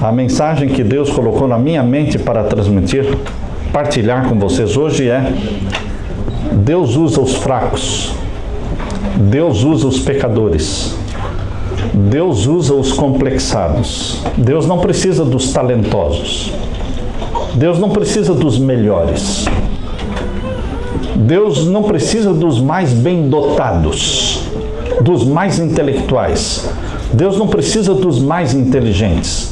A mensagem que Deus colocou na minha mente para transmitir, partilhar com vocês hoje é: Deus usa os fracos, Deus usa os pecadores, Deus usa os complexados. Deus não precisa dos talentosos, Deus não precisa dos melhores, Deus não precisa dos mais bem dotados, dos mais intelectuais, Deus não precisa dos mais inteligentes.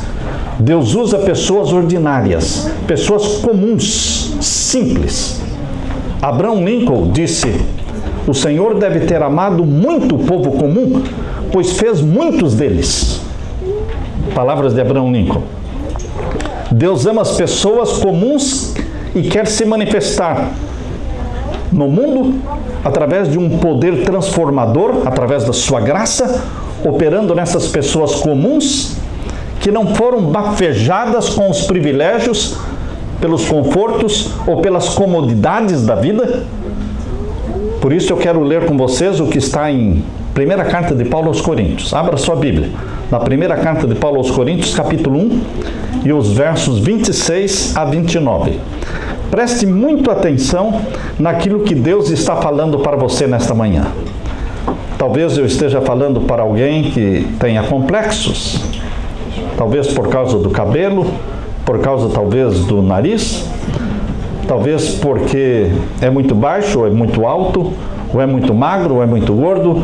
Deus usa pessoas ordinárias, pessoas comuns, simples. Abraham Lincoln disse: o Senhor deve ter amado muito o povo comum, pois fez muitos deles. Palavras de Abraham Lincoln. Deus ama as pessoas comuns e quer se manifestar no mundo através de um poder transformador, através da sua graça, operando nessas pessoas comuns que não foram bafejadas com os privilégios, pelos confortos ou pelas comodidades da vida. Por isso eu quero ler com vocês o que está em primeira carta de Paulo aos Coríntios. Abra sua Bíblia. Na primeira carta de Paulo aos Coríntios, capítulo 1, e os versos 26 a 29. Preste muito atenção naquilo que Deus está falando para você nesta manhã. Talvez eu esteja falando para alguém que tenha complexos, talvez por causa do cabelo, por causa talvez do nariz, talvez porque é muito baixo, ou é muito alto, ou é muito magro, ou é muito gordo,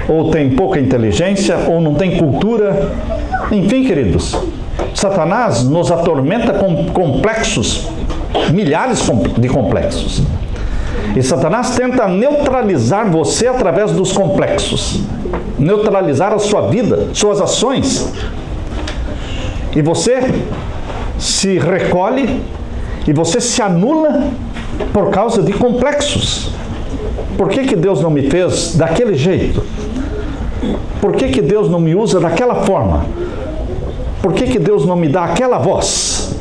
ou tem pouca inteligência, ou não tem cultura. Enfim, queridos, Satanás nos atormenta com complexos, milhares de complexos. E Satanás tenta neutralizar você através dos complexos, neutralizar a sua vida, suas ações. E você se recolhe e você se anula por causa de complexos. Por que Deus não me fez daquele jeito? Por que Deus não me usa daquela forma? Por que Deus não me dá aquela voz?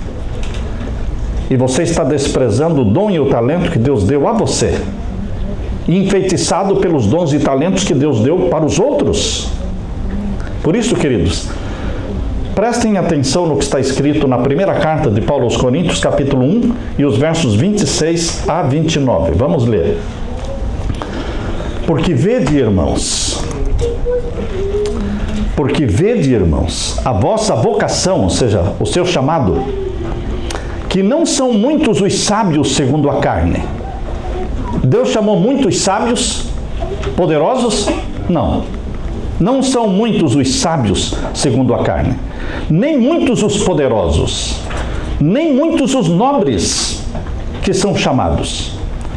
E você está desprezando o dom e o talento que Deus deu a você, e enfeitiçado pelos dons e talentos que Deus deu para os outros. Por isso, queridos, prestem atenção no que está escrito na primeira carta de Paulo aos Coríntios, capítulo 1, e os versos 26 a 29. Vamos ler. Porque vede, irmãos, a vossa vocação, ou seja, o seu chamado, que não são muitos os sábios segundo a carne. Deus chamou muitos sábios, poderosos? Não. Não são muitos os sábios segundo a carne, nem muitos os poderosos, nem muitos os nobres que são chamados.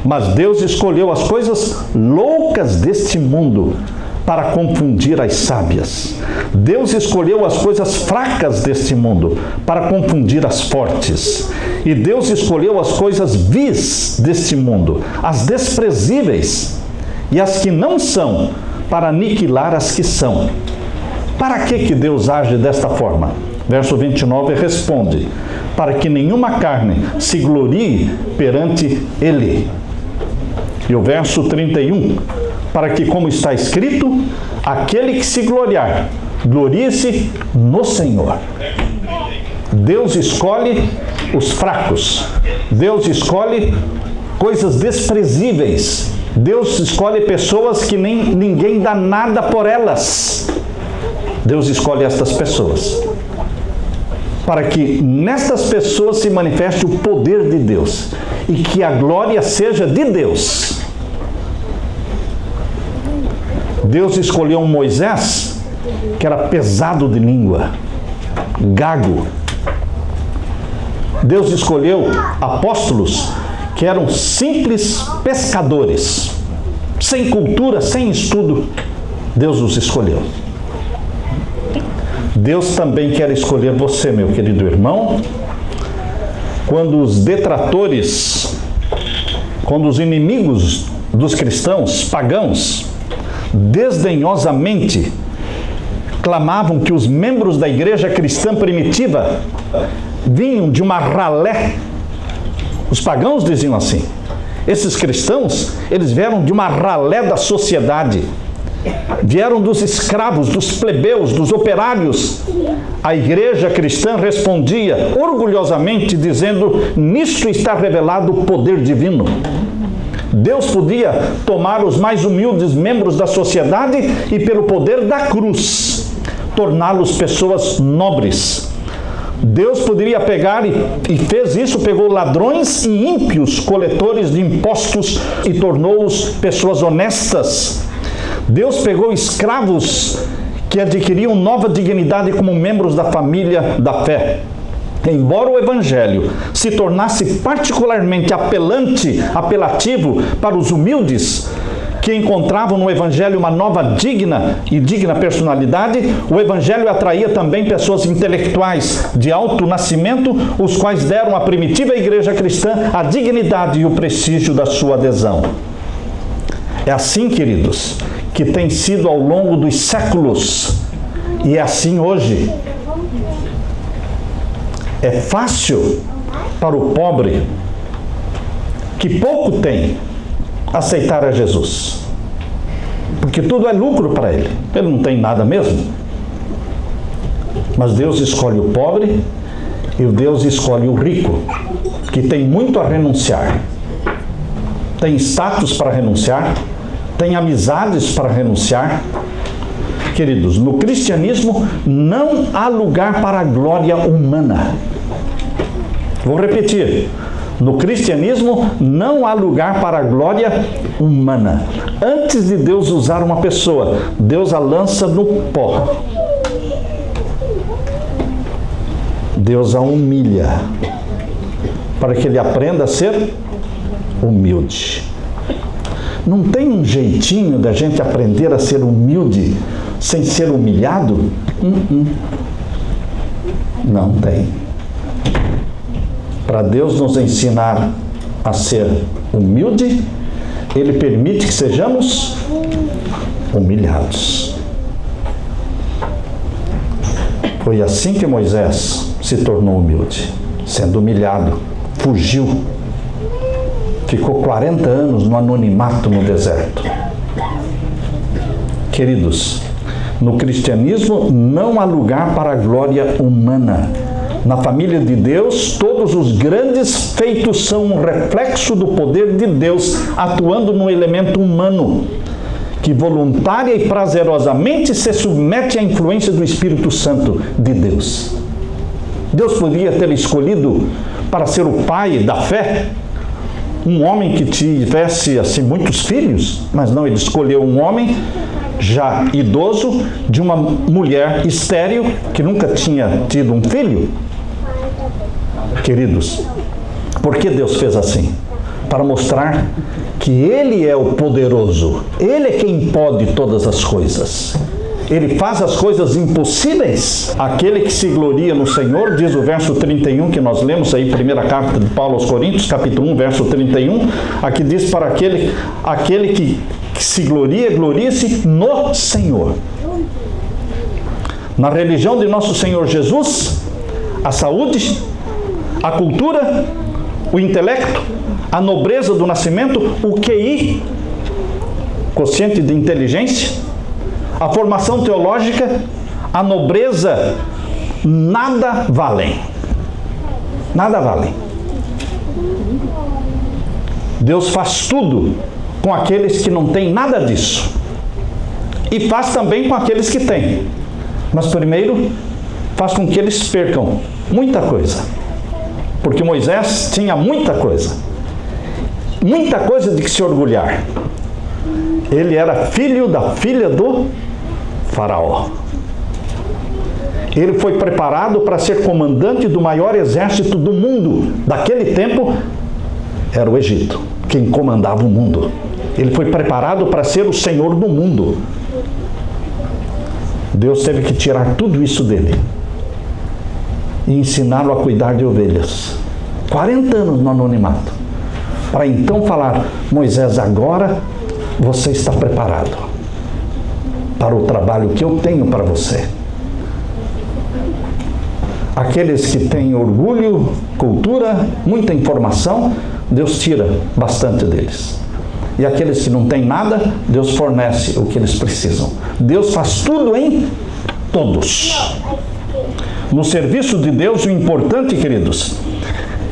Mas Deus escolheu as coisas loucas deste mundo para confundir as sábias. Deus escolheu as coisas fracas deste mundo para confundir as fortes. E Deus escolheu as coisas vis deste mundo, as desprezíveis e as que não são, para aniquilar as que são. Para que Deus age desta forma? Verso 29 responde: para que nenhuma carne se glorie perante Ele. E o verso 31: para que, como está escrito, aquele que se gloriar, glorie-se no Senhor. Deus escolhe os fracos, Deus escolhe coisas desprezíveis, Deus escolhe pessoas que ninguém dá nada por elas. Deus escolhe estas pessoas, para que nestas pessoas se manifeste o poder de Deus e que a glória seja de Deus. Deus escolheu um Moisés que era pesado de língua, gago. Deus escolheu apóstolos que eram simples pescadores, sem cultura, sem estudo. Deus os escolheu. Deus também quer escolher você, meu querido irmão, quando os detratores, quando os inimigos dos cristãos, pagãos, desdenhosamente clamavam que os membros da igreja cristã primitiva vinham de uma ralé. Os pagãos diziam assim: esses cristãos, eles vieram de uma ralé da sociedade, vieram dos escravos, dos plebeus, dos operários. A igreja cristã respondia orgulhosamente dizendo: nisto está revelado o poder divino. Deus podia tomar os mais humildes membros da sociedade e, pelo poder da cruz, torná-los pessoas nobres. Deus poderia pegar, e fez isso, pegou ladrões e ímpios, coletores de impostos, e tornou-os pessoas honestas. Deus pegou escravos que adquiriam nova dignidade como membros da família da fé. Embora o Evangelho se tornasse particularmente apelativo para os humildes, que encontravam no Evangelho uma nova digna personalidade, o Evangelho atraía também pessoas intelectuais de alto nascimento, os quais deram à primitiva igreja cristã a dignidade e o prestígio da sua adesão. É assim, queridos, que tem sido ao longo dos séculos, e é assim hoje. É fácil para o pobre, que pouco tem, aceitar a Jesus, porque tudo é lucro para ele. Ele não tem nada mesmo. Mas Deus escolhe o pobre e Deus escolhe o rico, que tem muito a renunciar. Tem status para renunciar, tem amizades para renunciar. Queridos, no cristianismo não há lugar para a glória humana. Vou repetir. No cristianismo não há lugar para a glória humana. Antes de Deus usar uma pessoa, Deus a lança no pó. Deus a humilha, para que ele aprenda a ser humilde. Não tem um jeitinho da gente aprender a ser humilde sem ser humilhado? Não tem. Para Deus nos ensinar a ser humilde, Ele permite que sejamos humilhados. Foi assim que Moisés se tornou humilde, sendo humilhado, fugiu, ficou 40 anos no anonimato no deserto. Queridos, no cristianismo não há lugar para a glória humana. Na família de Deus, todos os grandes feitos são um reflexo do poder de Deus atuando no elemento humano, que voluntária e prazerosamente se submete à influência do Espírito Santo de Deus. Deus poderia ter escolhido para ser o pai da fé um homem que tivesse assim muitos filhos, mas não, ele escolheu um homem já idoso de uma mulher estéril que nunca tinha tido um filho. Queridos, por que Deus fez assim? Para mostrar que Ele é o poderoso, Ele é quem pode todas as coisas. Ele faz as coisas impossíveis. Aquele que se gloria no Senhor, diz o verso 31 que nós lemos aí, primeira carta de Paulo aos Coríntios, capítulo 1, verso 31, aqui diz para aquele que se gloria, glorie-se no Senhor. Na religião de nosso Senhor Jesus, a saúde, a cultura, o intelecto, a nobreza do nascimento, o QI, quociente de inteligência, a formação teológica, a nobreza, nada valem. Nada valem. Deus faz tudo com aqueles que não têm nada disso. E faz também com aqueles que têm. Mas primeiro, faz com que eles percam muita coisa. Porque Moisés tinha muita coisa de que se orgulhar. Ele era filho da filha do faraó. Ele foi preparado para ser comandante do maior exército do mundo. Daquele tempo, era o Egito, quem comandava o mundo. Ele foi preparado para ser o senhor do mundo. Deus teve que tirar tudo isso dele e ensiná-lo a cuidar de ovelhas. 40 anos no anonimato. Para então falar: Moisés, agora você está preparado para o trabalho que eu tenho para você. Aqueles que têm orgulho, cultura, muita informação, Deus tira bastante deles. E aqueles que não têm nada, Deus fornece o que eles precisam. Deus faz tudo em todos. No serviço de Deus, o importante, queridos,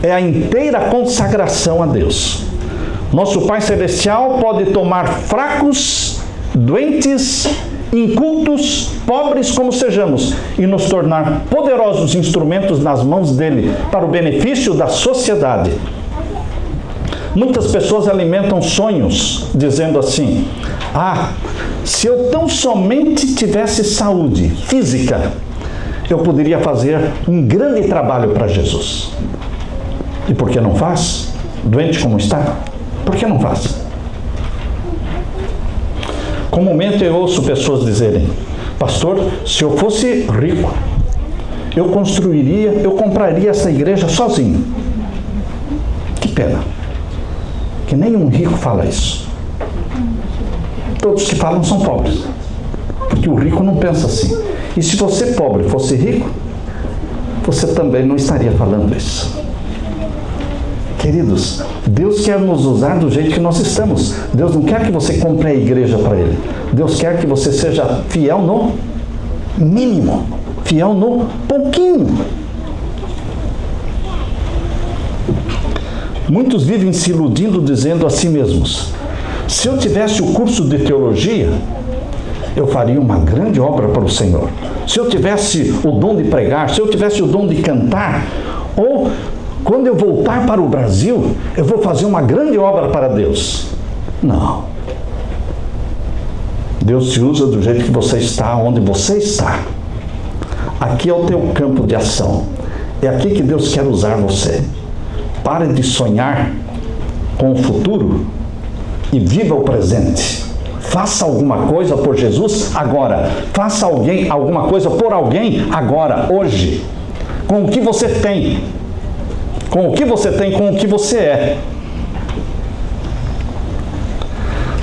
é a inteira consagração a Deus. Nosso Pai Celestial pode tomar fracos, doentes, incultos, pobres como sejamos, e nos tornar poderosos instrumentos nas mãos dele, para o benefício da sociedade. Muitas pessoas alimentam sonhos, dizendo assim: se eu tão somente tivesse saúde física, eu poderia fazer um grande trabalho para Jesus. E por que não faz? Doente como está? Por que não faz? Comumente eu ouço pessoas dizerem: pastor, se eu fosse rico, eu compraria essa igreja sozinho. Que pena que nenhum rico fala isso. Todos que falam são pobres, porque o rico não pensa assim. E se você pobre fosse rico, você também não estaria falando isso. Queridos, Deus quer nos usar do jeito que nós estamos. Deus não quer que você compre a igreja para Ele. Deus quer que você seja fiel no mínimo, fiel no pouquinho. Muitos vivem se iludindo, dizendo a si mesmos: se eu tivesse o curso de teologia, eu faria uma grande obra para o Senhor. Se eu tivesse o dom de pregar, se eu tivesse o dom de cantar, ou quando eu voltar para o Brasil, eu vou fazer uma grande obra para Deus. Não. Deus te usa do jeito que você está, onde você está. Aqui é o teu campo de ação. É aqui que Deus quer usar você. Pare de sonhar com o futuro e viva o presente. Faça alguma coisa por Jesus agora. Faça alguma coisa por alguém agora, hoje. Com o que você tem. Com o que você tem, com o que você é.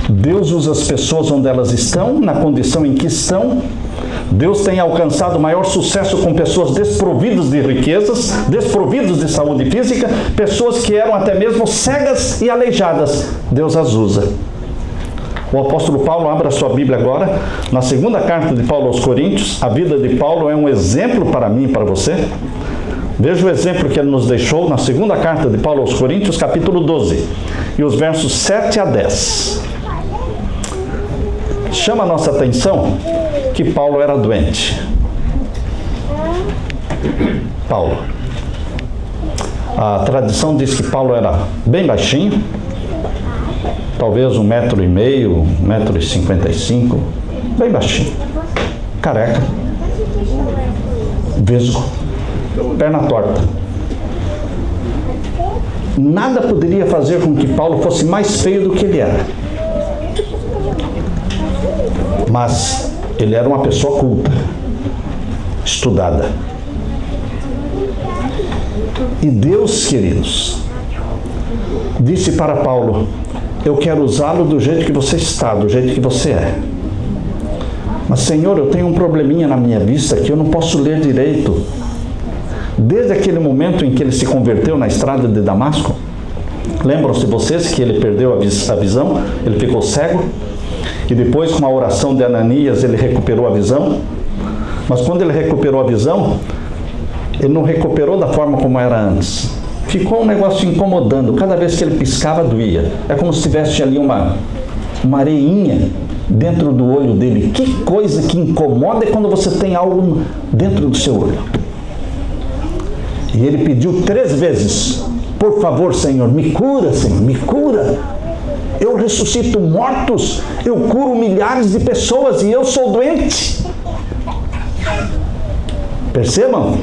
Deus usa as pessoas onde elas estão, na condição em que estão. Deus tem alcançado maior sucesso com pessoas desprovidas de riquezas, desprovidas de saúde física, pessoas que eram até mesmo cegas e aleijadas. Deus as usa. O apóstolo Paulo, abra a sua Bíblia agora, na segunda carta de Paulo aos Coríntios. A vida de Paulo é um exemplo para mim e para você. Veja o exemplo que ele nos deixou na segunda carta de Paulo aos Coríntios, capítulo 12, e os versos 7 a 10. Chama a nossa atenção que Paulo era doente. Paulo. A tradição diz que Paulo era bem baixinho, talvez 1,5 m, 1,55 m, bem baixinho, careca, vesgo, perna torta. Nada poderia fazer com que Paulo fosse mais feio do que ele era. Mas ele era uma pessoa culta, estudada. E Deus, queridos, disse para Paulo: eu quero usá-lo do jeito que você está, do jeito que você é. Mas, Senhor, eu tenho um probleminha na minha vista que eu não posso ler direito. Desde aquele momento em que ele se converteu na estrada de Damasco, lembram-se vocês que ele perdeu a visão, ele ficou cego, e depois, com a oração de Ananias, ele recuperou a visão. Mas quando ele recuperou a visão, ele não recuperou da forma como era antes. Ficou um negócio incomodando, cada vez que ele piscava doía. É como se tivesse ali uma areinha dentro do olho dele. Que coisa que incomoda é quando você tem algo dentro do seu olho. E ele pediu 3 vezes: por favor, Senhor, me cura, Senhor, me cura. Eu ressuscito mortos, eu curo milhares de pessoas e eu sou doente. Percebam?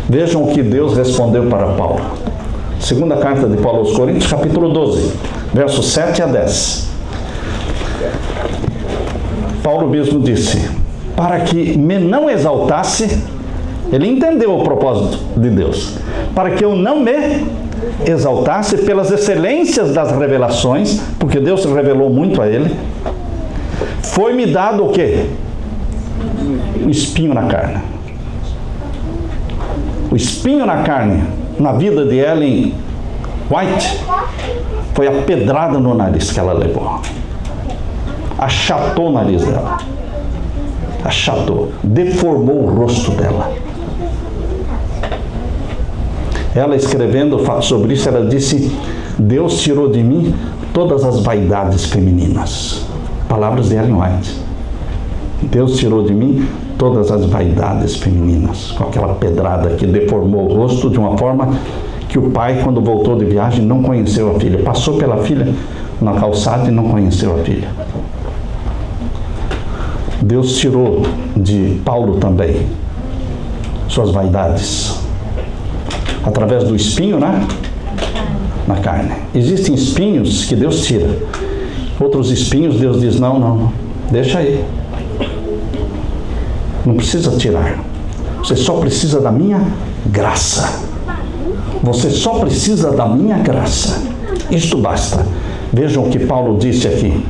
Vejam o que Deus respondeu para Paulo. Segunda carta de Paulo aos Coríntios, capítulo 12, versos 7 a 10. Paulo mesmo disse: para que me não exaltasse, ele entendeu o propósito de Deus, para que eu não me exaltasse pelas excelências das revelações, porque Deus se revelou muito a ele, foi-me dado o quê? O espinho na carne. O espinho na carne, na vida de Ellen White, foi a pedrada no nariz que ela levou. Achatou o nariz dela. Achatou. Deformou o rosto dela. Ela, escrevendo sobre isso, ela disse: Deus tirou de mim todas as vaidades femininas. Palavras de Ellen White. Deus tirou de mim todas as vaidades femininas. Com aquela pedrada que deformou o rosto de uma forma que o pai, quando voltou de viagem, não conheceu a filha. Passou pela filha na calçada e não conheceu a filha. Deus tirou de Paulo também suas vaidades. Através do espinho, né? Na carne. Existem espinhos que Deus tira. Outros espinhos Deus diz: não, deixa aí. Não precisa tirar. Você só precisa da minha graça. Você só precisa da minha graça. Isto basta. Vejam o que Paulo disse aqui.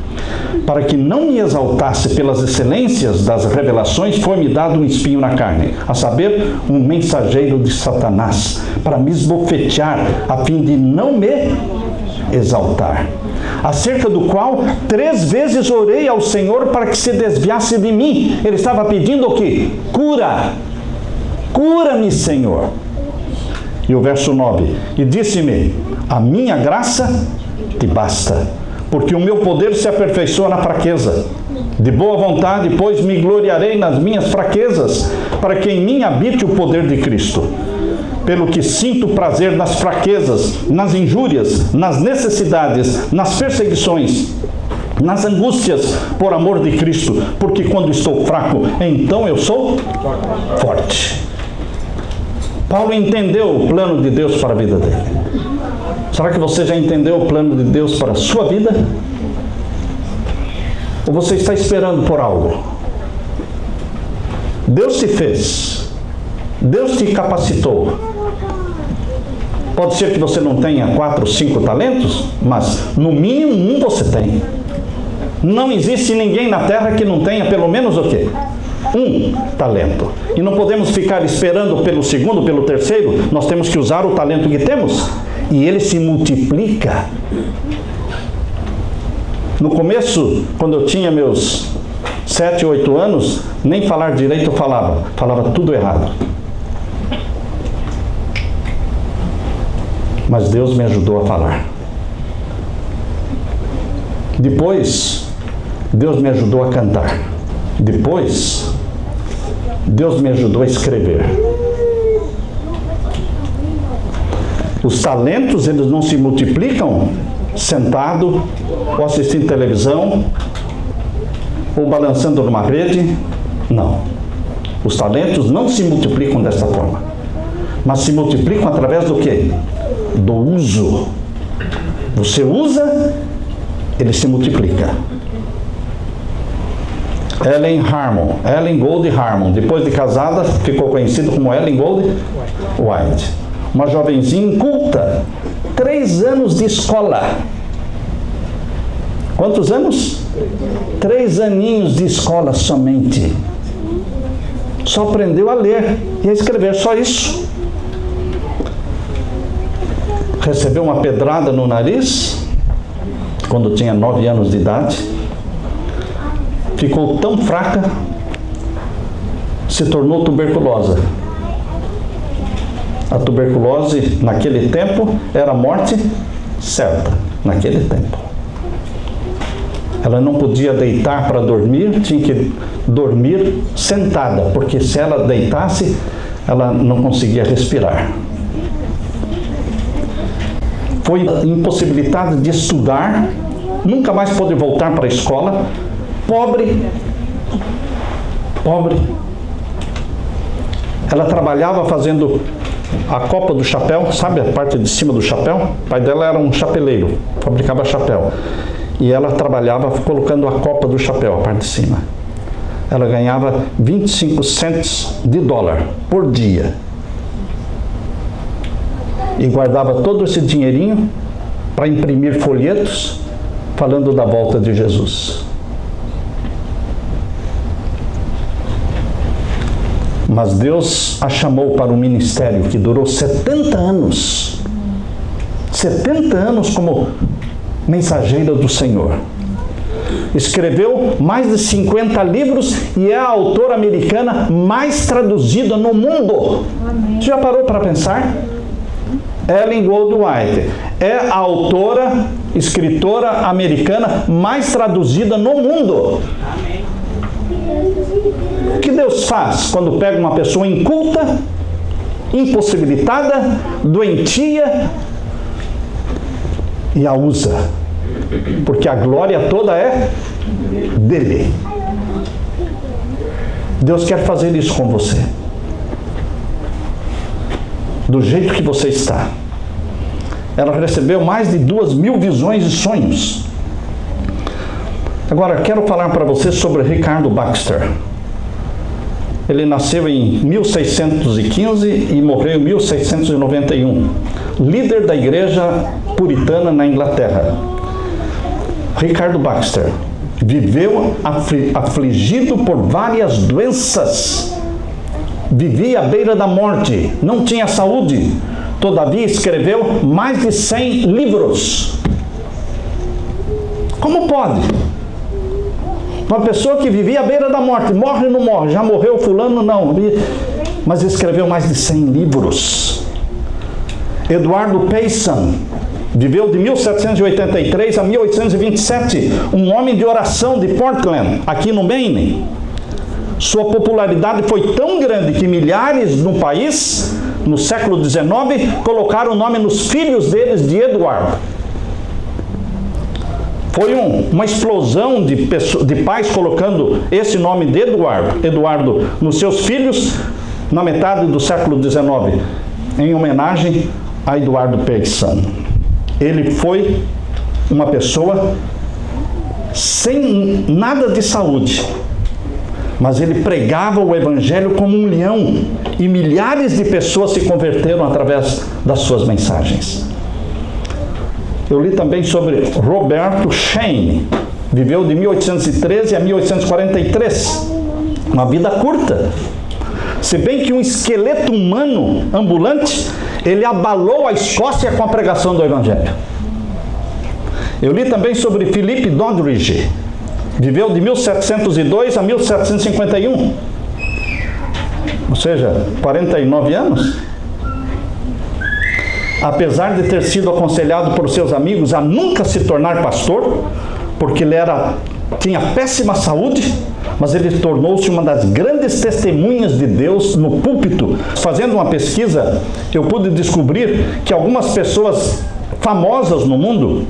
Para que não me exaltasse pelas excelências das revelações, foi-me dado um espinho na carne, a saber, um mensageiro de Satanás, para me esbofetear, a fim de não me exaltar. Acerca do qual 3 vezes orei ao Senhor para que se desviasse de mim. Ele estava pedindo o quê? Cura. Cura-me, Senhor. E o verso 9. E disse-me: a minha graça te basta, porque o meu poder se aperfeiçoa na fraqueza. De boa vontade, pois, me gloriarei nas minhas fraquezas, para que em mim habite o poder de Cristo. Pelo que sinto prazer nas fraquezas, nas injúrias, nas necessidades, nas perseguições, nas angústias, por amor de Cristo, porque quando estou fraco, então eu sou forte. Paulo entendeu o plano de Deus para a vida dele. Será que você já entendeu o plano de Deus para a sua vida? Ou você está esperando por algo? Deus te fez. Deus te capacitou. Pode ser que você não tenha 4, 5 talentos, mas no mínimo um você tem. Não existe ninguém na terra que não tenha pelo menos o quê? Um talento. E não podemos ficar esperando pelo segundo, pelo terceiro. Nós temos que usar o talento que temos. E ele se multiplica. No começo, quando eu tinha meus 7, 8 anos, nem falar direito eu falava tudo errado. Mas Deus me ajudou a falar. Depois, Deus me ajudou a cantar. Depois, Deus me ajudou a escrever. Os talentos, eles não se multiplicam sentado, ou assistindo televisão, ou balançando numa rede. Não. Os talentos não se multiplicam dessa forma. Mas se multiplicam através do quê? Do uso. Você usa, ele se multiplica. Ellen Gold Harmon, depois de casada, ficou conhecida como Ellen Gold White. Uma jovenzinha inculta, 3 anos de escola. Quantos anos? 3 aninhos de escola somente. Só aprendeu a ler e a escrever, só isso. Recebeu uma pedrada no nariz, quando tinha 9 anos de idade. Ficou tão fraca, se tornou tuberculosa. A tuberculose, naquele tempo, era a morte certa, naquele tempo. Ela não podia deitar para dormir, tinha que dormir sentada, porque se ela deitasse, ela não conseguia respirar. Foi impossibilitada de estudar, nunca mais pôde voltar para a escola, pobre. Ela trabalhava fazendo a copa do chapéu, sabe a parte de cima do chapéu? O pai dela era um chapeleiro, fabricava chapéu. E ela trabalhava colocando a copa do chapéu, a parte de cima. Ela ganhava 25 cents de dólar por dia. E guardava todo esse dinheirinho para imprimir folhetos falando da volta de Jesus. Mas Deus a chamou para um ministério que durou 70 anos. 70 anos como mensageira do Senhor. Escreveu mais de 50 livros e é a autora americana mais traduzida no mundo. Amém. Você já parou para pensar? Ellen Goldwhite é a autora, escritora americana mais traduzida no mundo. Amém. O que Deus faz quando pega uma pessoa inculta, impossibilitada, doentia e a usa? Porque a glória toda é dele. Deus quer fazer isso com você. Do jeito que você está. Ela recebeu mais de 2.000 visões e sonhos. Agora, quero falar para você sobre Ricardo Baxter. Ele nasceu em 1615 e morreu em 1691. Líder da igreja puritana na Inglaterra. Ricardo Baxter viveu afligido por várias doenças. Vivia à beira da morte, não tinha saúde. Todavia escreveu mais de 100 livros. Como pode? Uma pessoa que vivia à beira da morte, morre ou não morre? Já morreu fulano? Não. Mas escreveu mais de 100 livros. Eduardo Payson viveu de 1783 a 1827, um homem de oração de Portland, aqui no Maine. Sua popularidade foi tão grande que milhares no país, no século XIX, colocaram o nome nos filhos deles de Eduardo. Foi uma explosão de pais colocando esse nome de Eduardo, nos seus filhos, na metade do século XIX, em homenagem a Eduardo Payson. Ele foi uma pessoa sem nada de saúde, mas ele pregava o evangelho como um leão, e milhares de pessoas se converteram através das suas mensagens. Eu li também sobre Roberto Shane, viveu de 1813 a 1843, uma vida curta. Se bem que um esqueleto humano ambulante, ele abalou a Escócia com a pregação do evangelho. Eu li também sobre Philip Doddridge, viveu de 1702 a 1751, ou seja, 49 anos. Apesar de ter sido aconselhado por seus amigos a nunca se tornar pastor, porque ele tinha péssima saúde, mas ele tornou-se uma das grandes testemunhas de Deus no púlpito. Fazendo uma pesquisa, eu pude descobrir que algumas pessoas famosas no mundo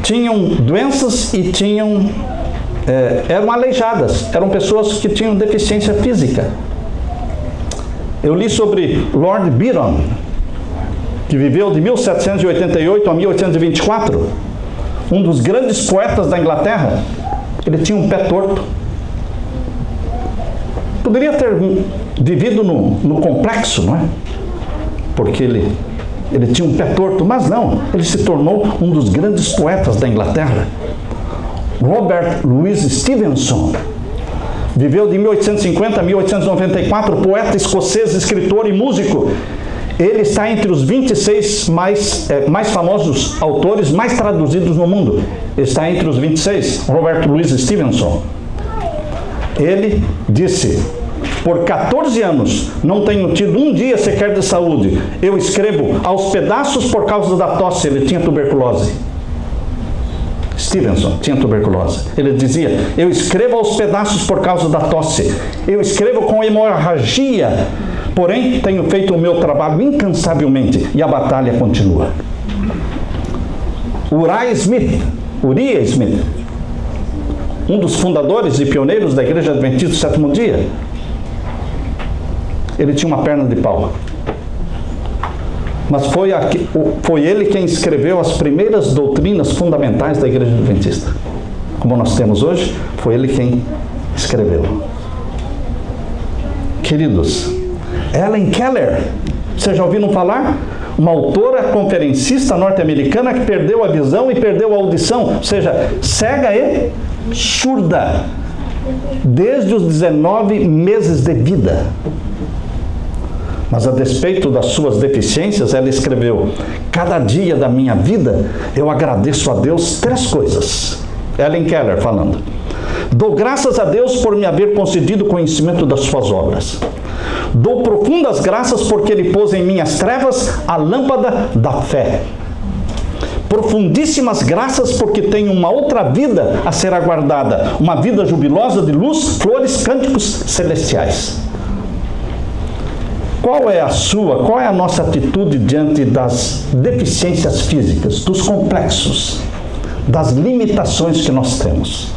tinham doenças e eram aleijadas, eram pessoas que tinham deficiência física. Eu li sobre Lord Byron, que viveu de 1788 a 1824, um dos grandes poetas da Inglaterra. Ele tinha um pé torto. Poderia ter vivido no complexo, não é? Porque ele tinha um pé torto, mas não, ele se tornou um dos grandes poetas da Inglaterra. Robert Louis Stevenson viveu de 1850 a 1894, poeta escocês, escritor e músico. Ele está entre os 26 mais famosos autores, mais traduzidos no mundo. Ele está entre os 26, Robert Louis Stevenson. Ele disse: por 14 anos não tenho tido um dia sequer de saúde. Eu escrevo aos pedaços por causa da tosse. Ele tinha tuberculose. Stevenson tinha tuberculose. Ele dizia: eu escrevo aos pedaços por causa da tosse. Eu escrevo com hemorragia. Porém, tenho feito o meu trabalho incansavelmente e a batalha continua. Uriah Smith, um dos fundadores e pioneiros da Igreja Adventista do Sétimo Dia, ele tinha uma perna de pau. Mas foi ele quem escreveu as primeiras doutrinas fundamentais da Igreja Adventista. Como nós temos hoje, foi ele quem escreveu. Queridos, Helen Keller, vocês já ouviram falar? Uma autora conferencista norte-americana que perdeu a visão e perdeu a audição, ou seja, cega e surda, desde os 19 meses de vida. Mas a despeito das suas deficiências, ela escreveu: cada dia da minha vida eu agradeço a Deus 3 coisas. Helen Keller falando: dou graças a Deus por me haver concedido conhecimento das suas obras. Dou profundas graças porque Ele pôs em minhas trevas a lâmpada da fé. Profundíssimas graças porque tenho uma outra vida a ser aguardada, uma vida jubilosa de luz, flores, cânticos celestiais. Qual é a nossa atitude diante das deficiências físicas, dos complexos, das limitações que nós temos?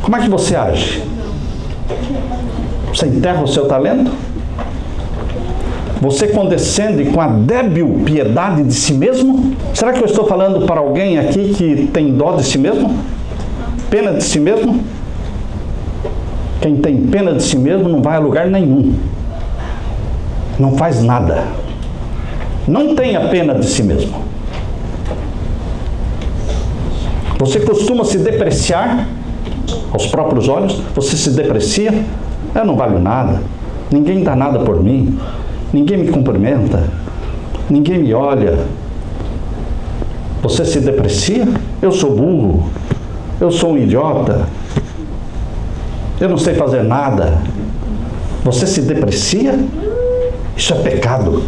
Como é que você age? Você enterra o seu talento? Você condescende com a débil piedade de si mesmo? Será que eu estou falando para alguém aqui que tem dó de si mesmo? Pena de si mesmo? Quem tem pena de si mesmo não vai a lugar nenhum. Não faz nada. Não tenha pena de si mesmo. Você costuma se depreciar aos próprios olhos? Você se deprecia? Eu não valho nada. Ninguém dá nada por mim. Ninguém me cumprimenta. Ninguém me olha. Você se deprecia? Eu sou burro. Eu sou um idiota. Eu não sei fazer nada. Você se deprecia? Isso é pecado,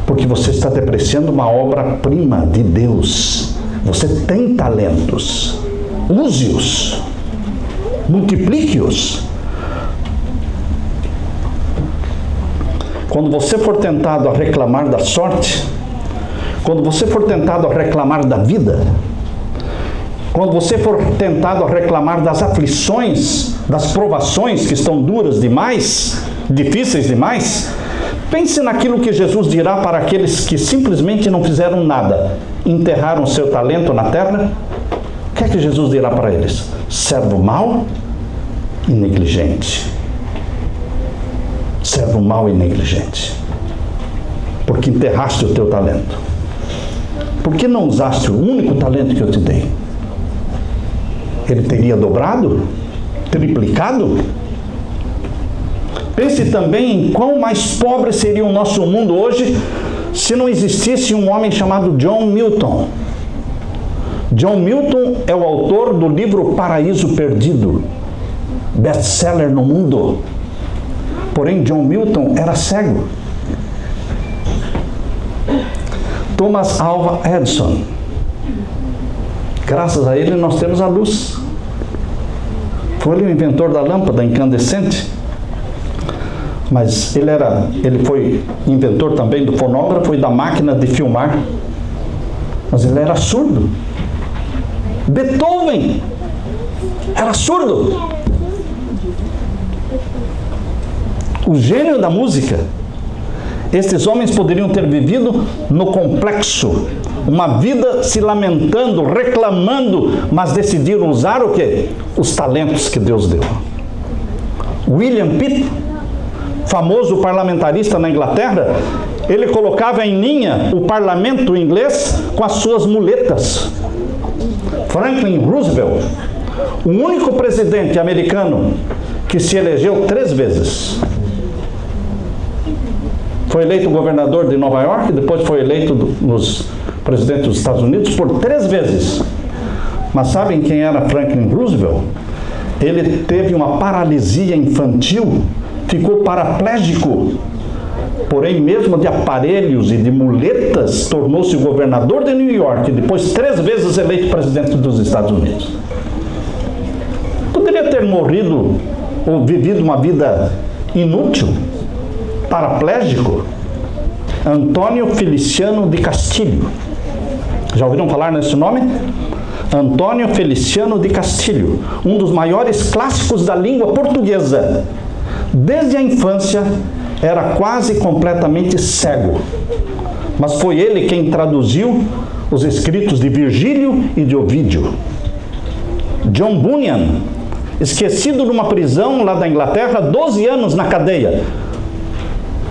porque você está depreciando uma obra-prima de Deus. Você tem talentos, use-os, multiplique-os. Quando você for tentado a reclamar da sorte, quando você for tentado a reclamar da vida, quando você for tentado a reclamar das aflições, das provações que estão duras demais, difíceis demais, pense naquilo que Jesus dirá para aqueles que simplesmente não fizeram nada, enterraram seu talento na terra. O que é que Jesus dirá para eles? Servo mau e negligente. Servo mau e negligente. Porque enterraste o teu talento. Por que não usaste o único talento que eu te dei? Ele teria dobrado? Triplicado? Pense também em quão mais pobre seria o nosso mundo hoje se não existisse um homem chamado John Milton. John Milton é o autor do livro Paraíso Perdido, best-seller no mundo. Porém, John Milton era cego. Thomas Alva Edison, graças a ele nós temos a luz. Foi ele o inventor da lâmpada incandescente. Mas ele foi inventor também do fonógrafo e da máquina de filmar. Mas ele era surdo. Beethoven era surdo. O gênio da música. Estes homens poderiam ter vivido no complexo, uma vida se lamentando, reclamando, mas decidiram usar o quê? Os talentos que Deus deu. William Pitt, famoso parlamentarista na Inglaterra, ele colocava em linha o parlamento inglês com as suas muletas. Franklin Roosevelt, o único presidente americano que se elegeu 3 vezes. Foi eleito governador de Nova York, depois foi eleito nos presidente dos Estados Unidos por 3 vezes. Mas sabem quem era Franklin Roosevelt? Ele teve uma paralisia infantil, ficou paraplégico. Porém, mesmo de aparelhos e de muletas, tornou-se governador de New York, depois 3 vezes eleito presidente dos Estados Unidos. Poderia ter morrido ou vivido uma vida inútil, paraplégico. Antônio Feliciano de Castilho. Já ouviram falar nesse nome? Antônio Feliciano de Castilho, um dos maiores clássicos da língua portuguesa. Desde a infância, era quase completamente cego. Mas foi ele quem traduziu os escritos de Virgílio e de Ovídio. John Bunyan, esquecido numa prisão lá da Inglaterra, 12 anos na cadeia,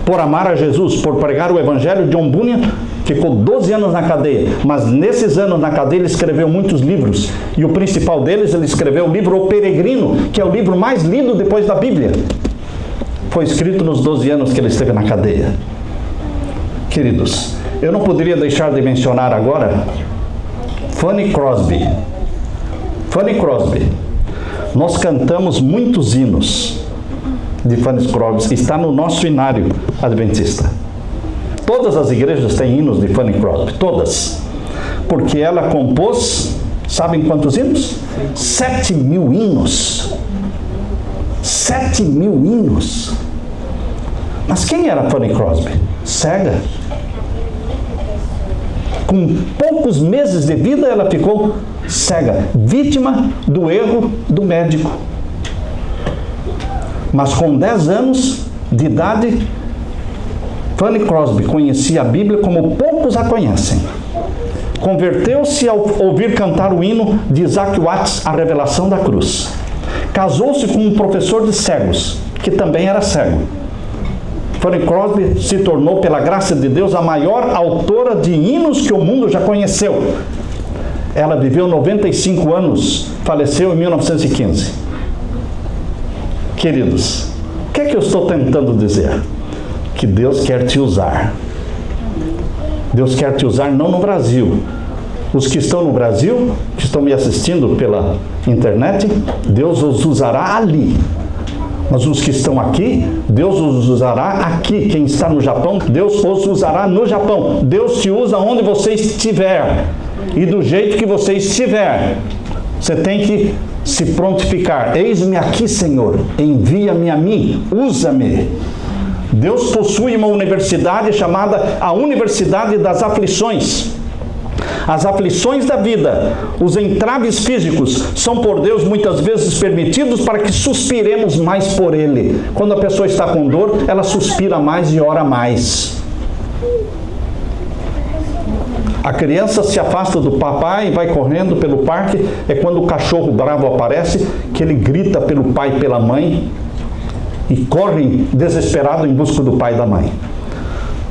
por amar a Jesus, por pregar o Evangelho. John Bunyan ficou 12 anos na cadeia, mas nesses anos na cadeia ele escreveu muitos livros, e o principal deles, ele escreveu o livro O Peregrino, que é o livro mais lido depois da Bíblia. Foi escrito nos 12 anos que ele esteve na cadeia. Queridos, eu não poderia deixar de mencionar agora Fanny Crosby. Fanny Crosby. Nós cantamos muitos hinos de Fanny Crosby, está no nosso hinário adventista. Todas as igrejas têm hinos de Fanny Crosby, todas. Porque ela compôs, sabem quantos hinos? 7.000 hinos. 7.000 hinos. Mas quem era Fanny Crosby? Cega. Com poucos meses de vida ela ficou cega, vítima do erro do médico. Mas com 10 anos de idade, Fanny Crosby conhecia a Bíblia como poucos a conhecem. Converteu-se ao ouvir cantar o hino de Isaac Watts, A Revelação da Cruz. Casou-se com um professor de cegos, que também era cego. Fanny Crosby se tornou, pela graça de Deus, a maior autora de hinos que o mundo já conheceu. Ela viveu 95 anos, faleceu em 1915. Queridos, o que é que eu estou tentando dizer? Que Deus quer te usar. Deus quer te usar não no Brasil. Os que estão no Brasil, que estão me assistindo pela internet, Deus os usará ali. Mas os que estão aqui, Deus os usará aqui. Quem está no Japão, Deus os usará no Japão. Deus te usa onde você estiver e do jeito que você estiver. Você tem que se prontificar. Eis-me aqui, Senhor, envia-me a mim, usa-me. Deus possui uma universidade chamada a Universidade das Aflições. As aflições da vida, os entraves físicos, são por Deus muitas vezes permitidos para que suspiremos mais por Ele. Quando a pessoa está com dor, ela suspira mais e ora mais. A criança se afasta do papai e vai correndo pelo parque. É quando o cachorro bravo aparece, que ele grita pelo pai e pela mãe e corre desesperado em busca do pai e da mãe.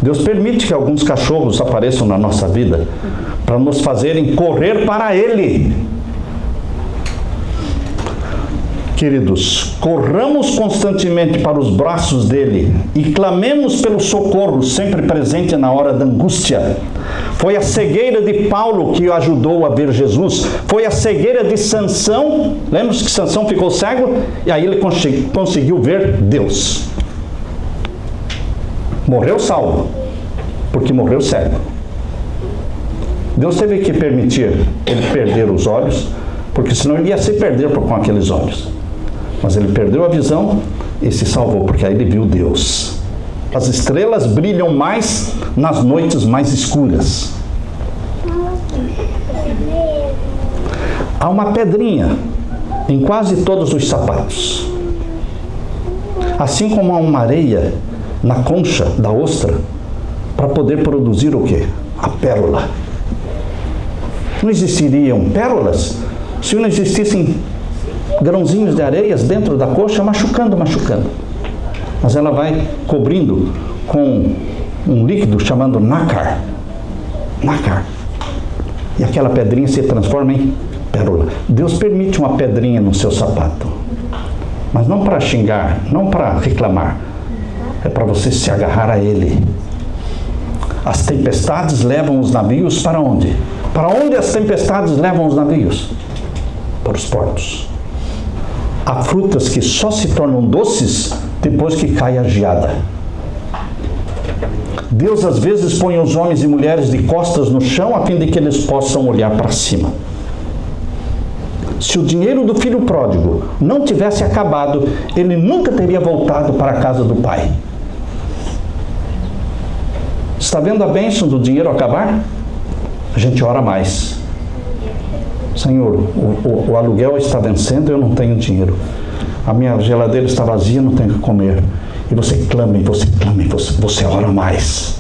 Deus permite que alguns cachorros apareçam na nossa vida para nos fazerem correr para Ele. Queridos, corramos constantemente para os braços dele e clamemos pelo socorro sempre presente na hora da angústia. Foi a cegueira de Paulo que o ajudou a ver Jesus. Foi a cegueira de Sansão. Lembra-se que Sansão ficou cego? E aí ele conseguiu ver Deus. Morreu salvo, porque morreu cego. Deus teve que permitir ele perder os olhos, porque senão ele ia se perder com aqueles olhos. Mas ele perdeu a visão e se salvou, porque aí ele viu Deus. As estrelas brilham mais nas noites mais escuras. Há uma pedrinha em quase todos os sapatos. Assim como há uma areia na concha da ostra, para poder produzir o quê? A pérola. Não existiriam pérolas se não existissem grãozinhos de areias dentro da coxa, machucando. Mas ela vai cobrindo com um líquido chamado nácar. E aquela pedrinha se transforma em pérola. Deus permite uma pedrinha no seu sapato, mas não para xingar, não para reclamar. É para você se agarrar a Ele. As tempestades levam os navios para onde? Para onde as tempestades levam os navios? Para os portos. Há frutas que só se tornam doces depois que cai a geada. Deus às vezes põe os homens e mulheres de costas no chão a fim de que eles possam olhar para cima. Se o dinheiro do filho pródigo não tivesse acabado, ele nunca teria voltado para a casa do pai. Está vendo a bênção do dinheiro acabar? A gente ora mais. Senhor, o aluguel está vencendo, eu não tenho dinheiro. A minha geladeira está vazia, não tenho o que comer. E você clama, você ora mais.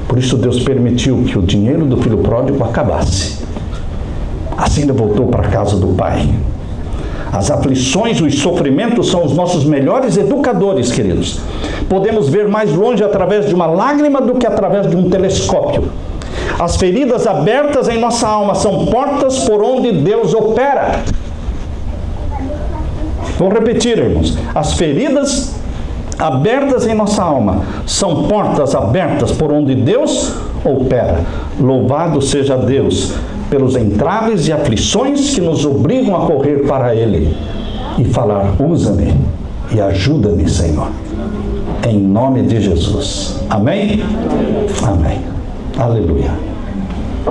Por isso Deus permitiu que o dinheiro do filho pródigo acabasse. Assim ele voltou para a casa do pai. As aflições, os sofrimentos são os nossos melhores educadores, queridos. Podemos ver mais longe através de uma lágrima do que através de um telescópio. As feridas abertas em nossa alma são portas por onde Deus opera. Vou repetir, irmãos. As feridas abertas em nossa alma, são portas abertas por onde Deus opera. Louvado seja Deus pelos entraves e aflições que nos obrigam a correr para Ele e falar: usa-me e ajuda-me, Senhor, em nome de Jesus. Amém? Amém. Aleluia.